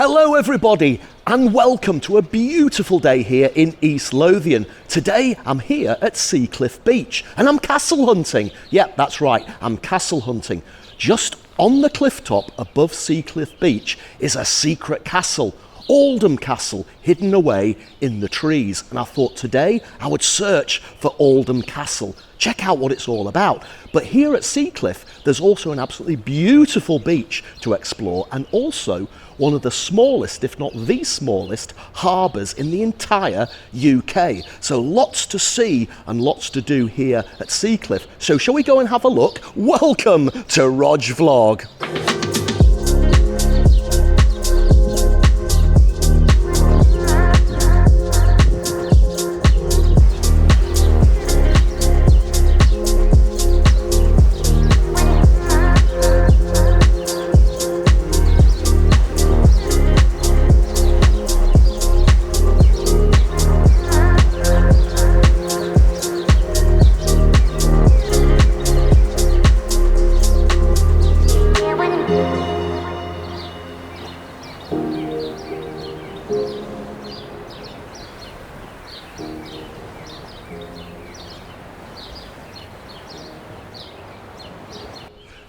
Hello everybody and welcome to a beautiful day here in East Lothian. Today I'm here at Seacliff Beach and I'm castle hunting. Yep, that's right, I'm castle hunting. Just on the cliff top above Seacliff Beach is a secret castle, Oldham Castle, hidden away in the trees. And I thought today I would search for Oldham Castle, check out what it's all about. But here at Seacliff, there's also an absolutely beautiful beach to explore and also one of the smallest, if not the smallest, harbours in the entire UK. So lots to see and lots to do here at Seacliff. So shall we go and have a look? Welcome to Rog Vlog.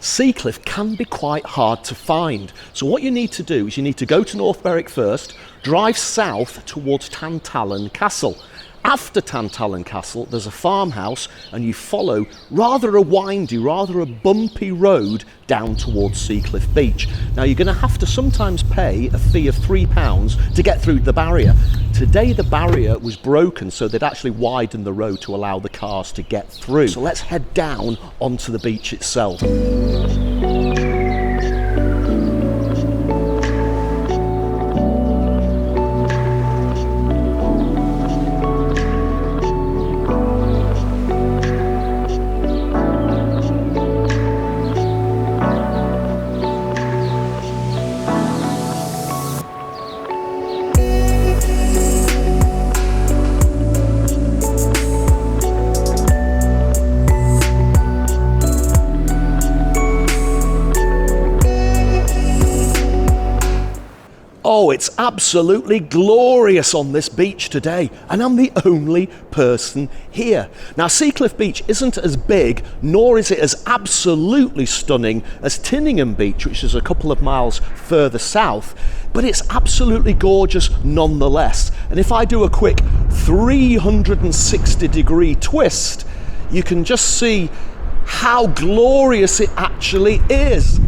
Seacliff can be quite hard to find. So what you need to do is you need to go to North Berwick first, drive south towards Tantallon Castle. After Tantallon Castle, there's a farmhouse and you follow rather a windy, rather a bumpy road down towards Seacliff Beach. Now you're going to have to sometimes pay a fee of £3 to get through the barrier. Today the barrier was broken, so they'd actually widened the road to allow the cars to get through. So let's head down onto the beach itself. Oh, it's absolutely glorious on this beach today, and I'm the only person here. Now, Seacliff Beach isn't as big, nor is it as absolutely stunning as Tinningham Beach, which is a couple of miles further south, but it's absolutely gorgeous nonetheless. And if I do a quick 360-degree twist, you can just see how glorious it actually is.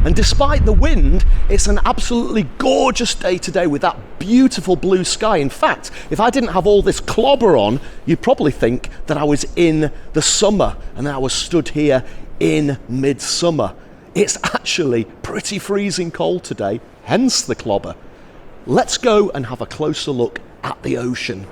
And despite the wind, it's an absolutely gorgeous day today with that beautiful blue sky. In fact, if I didn't have all this clobber on, you'd probably think that I was in the summer and I was stood here in midsummer. It's actually pretty freezing cold today, hence the clobber. Let's go and have a closer look at the ocean.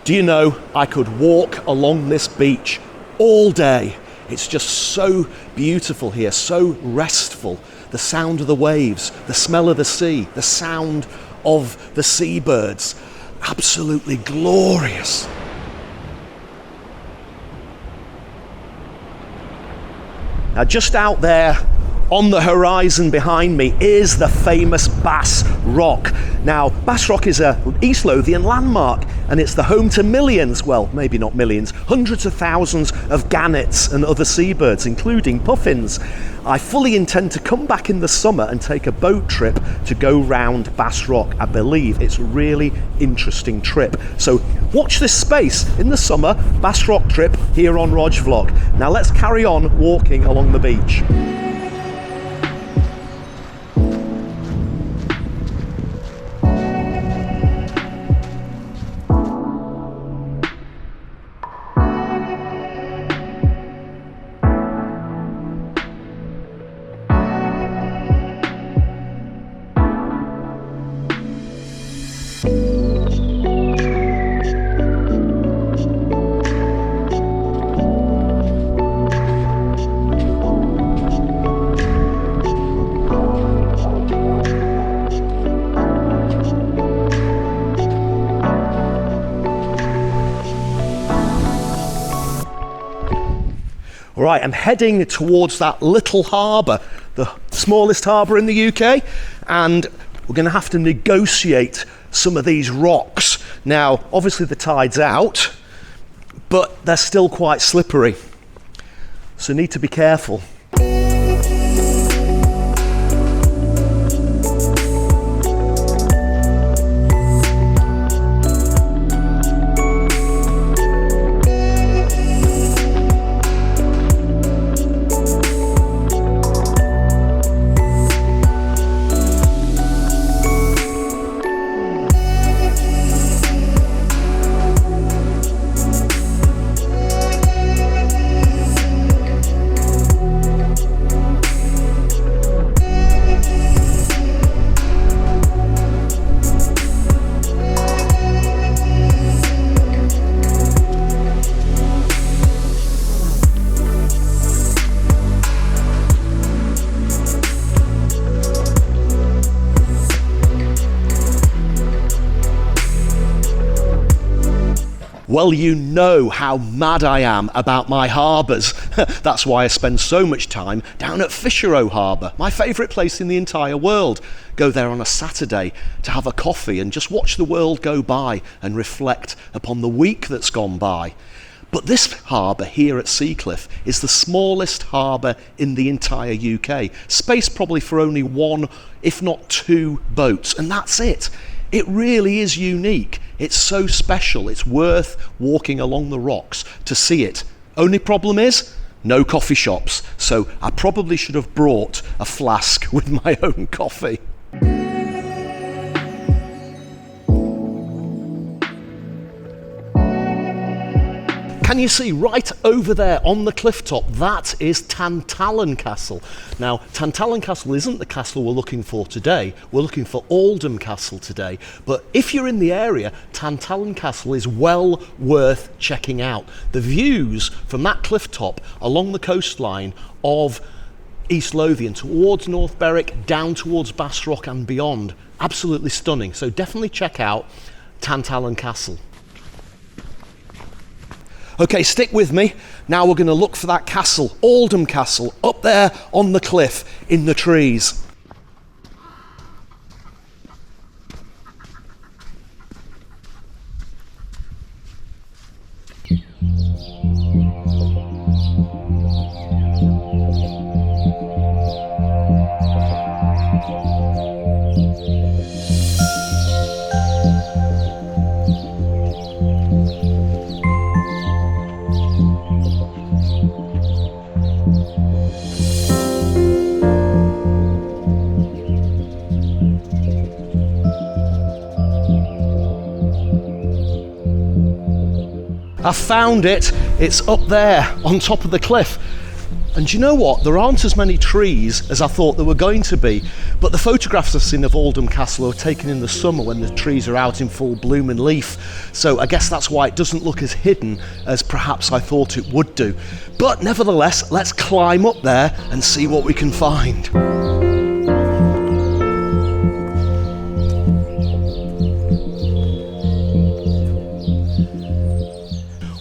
Do you know, I could walk along this beach all day. It's just so beautiful here, so restful. The sound of the waves, the smell of the sea, the sound of the seabirds. Absolutely glorious. Now just out there on the horizon behind me is the famous Bass Rock. Now, Bass Rock is a East Lothian landmark and it's the home to millions, well, maybe not millions, hundreds of thousands of gannets and other seabirds, including puffins. I fully intend to come back in the summer and take a boat trip to go round Bass Rock. I believe it's a really interesting trip. So watch this space. In the summer, Bass Rock trip here on Rog Vlog. Now let's carry on walking along the beach. Right, I'm heading towards that little harbour, the smallest harbour in the UK, and we're going to have to negotiate some of these rocks. Now, obviously the tide's out, but they're still quite slippery, so need to be careful. Well, you know how mad I am about my harbours. That's why I spend so much time down at Fisherow Harbour, my favourite place in the entire world. Go there on a Saturday to have a coffee and just watch the world go by and reflect upon the week that's gone by. But this harbour here at Seacliff is the smallest harbour in the entire UK. Space probably for only one, if not two boats, and that's it. It really is unique. It's so special, it's worth walking along the rocks to see it. Only problem is, no coffee shops, so I probably should have brought a flask with my own coffee. Can you see right over there on the cliff top? That is Tantallon Castle. Now, Tantallon Castle isn't the castle we're looking for today. We're looking for Oldham Castle today. But if you're in the area, Tantallon Castle is well worth checking out. The views from that cliff top along the coastline of East Lothian towards North Berwick, down towards Bass Rock and beyond, absolutely stunning. So definitely check out Tantallon Castle. Okay, stick with me. Now we're going to look for that castle, Oldham Castle, up there on the cliff in the trees. I found it. It's up there on top of the cliff. And do you know what? There aren't as many trees as I thought there were going to be. But the photographs I've seen of Oldham Castle are taken in the summer when the trees are out in full bloom and leaf. So I guess that's why it doesn't look as hidden as perhaps I thought it would do. But nevertheless, let's climb up there and see what we can find.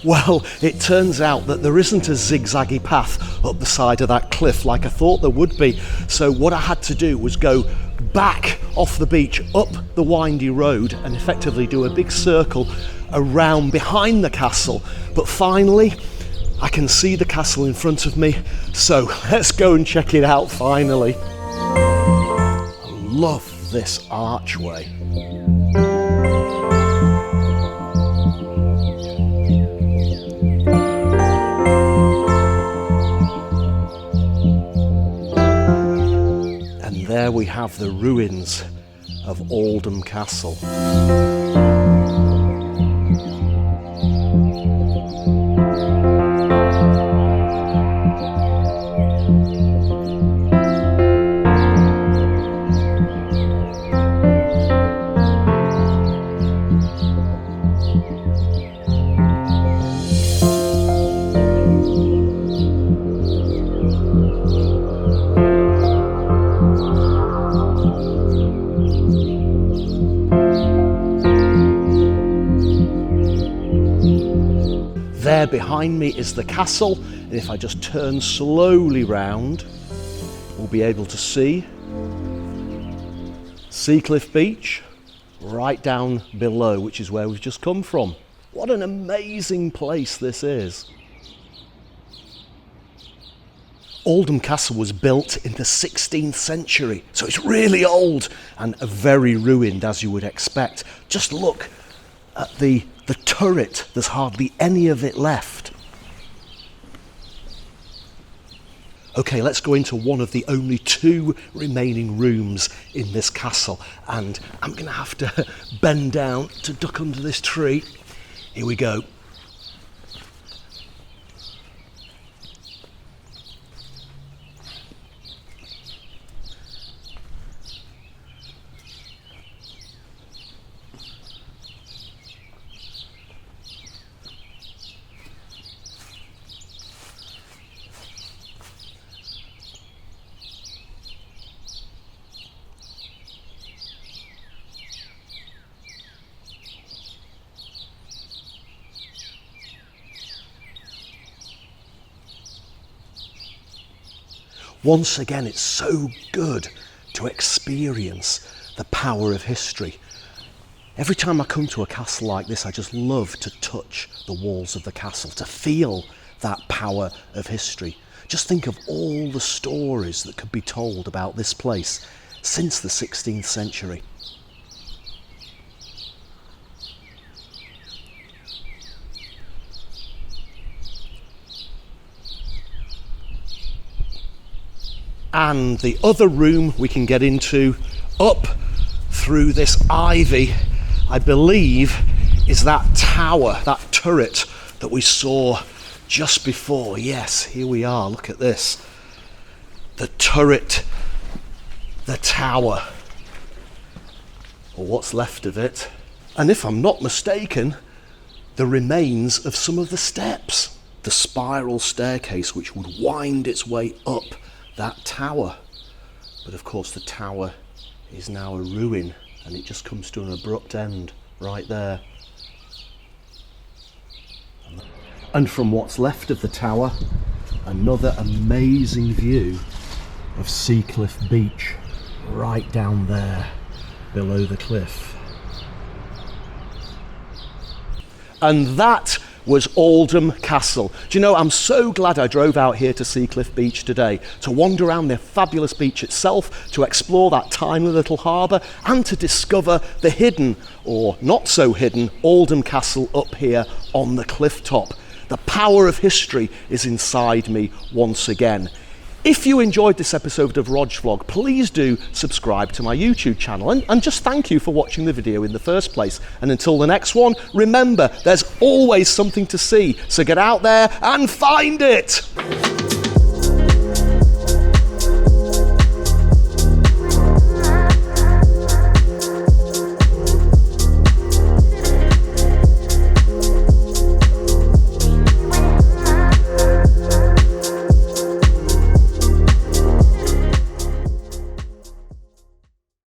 Well, it turns out that there isn't a zigzaggy path up the side of that cliff like I thought there would be. So what I had to do was go back off the beach, up the windy road, and effectively do a big circle around behind the castle. But finally, I can see the castle in front of me. So let's go and check it out finally. I love this archway. There we have the ruins of Oldham Castle. There behind me is the castle, And if I just turn slowly round, we'll be able to see Seacliff Beach right down below, which is where we've just come from. What an amazing place this is. Oldham Castle was built in the 16th century, so it's really old and very ruined, as you would expect. Just look at the turret, there's hardly any of it left. Okay, let's go into one of the only 2 remaining rooms in this castle, and I'm going to have to bend down to duck under this tree. Here we go. Once again, it's so good to experience the power of history. Every time I come to a castle like this, I just love to touch the walls of the castle, to feel that power of history. Just think of all the stories that could be told about this place since the 16th century. And the other room we can get into up through this ivy, I believe, is that tower, that turret that we saw just before. Yes, here we are, look at this. The turret, the tower, or what's left of it. And if I'm not mistaken, the remains of some of the steps, the spiral staircase which would wind its way up that tower. But of course the tower is now a ruin and it just comes to an abrupt end right there. And from what's left of the tower, another amazing view of Seacliff Beach right down there below the cliff. And that was Oldham Castle. Do you know, I'm so glad I drove out here to Seacliff Beach today, to wander around the fabulous beach itself, to explore that tiny little harbour, and to discover the hidden, or not so hidden, Oldham Castle up here on the cliff top. The power of history is inside me once again. If you enjoyed this episode of Rog Vlog, please do subscribe to my YouTube channel and just thank you for watching the video in the first place. And until the next one, remember, there's always something to see, so get out there and find it!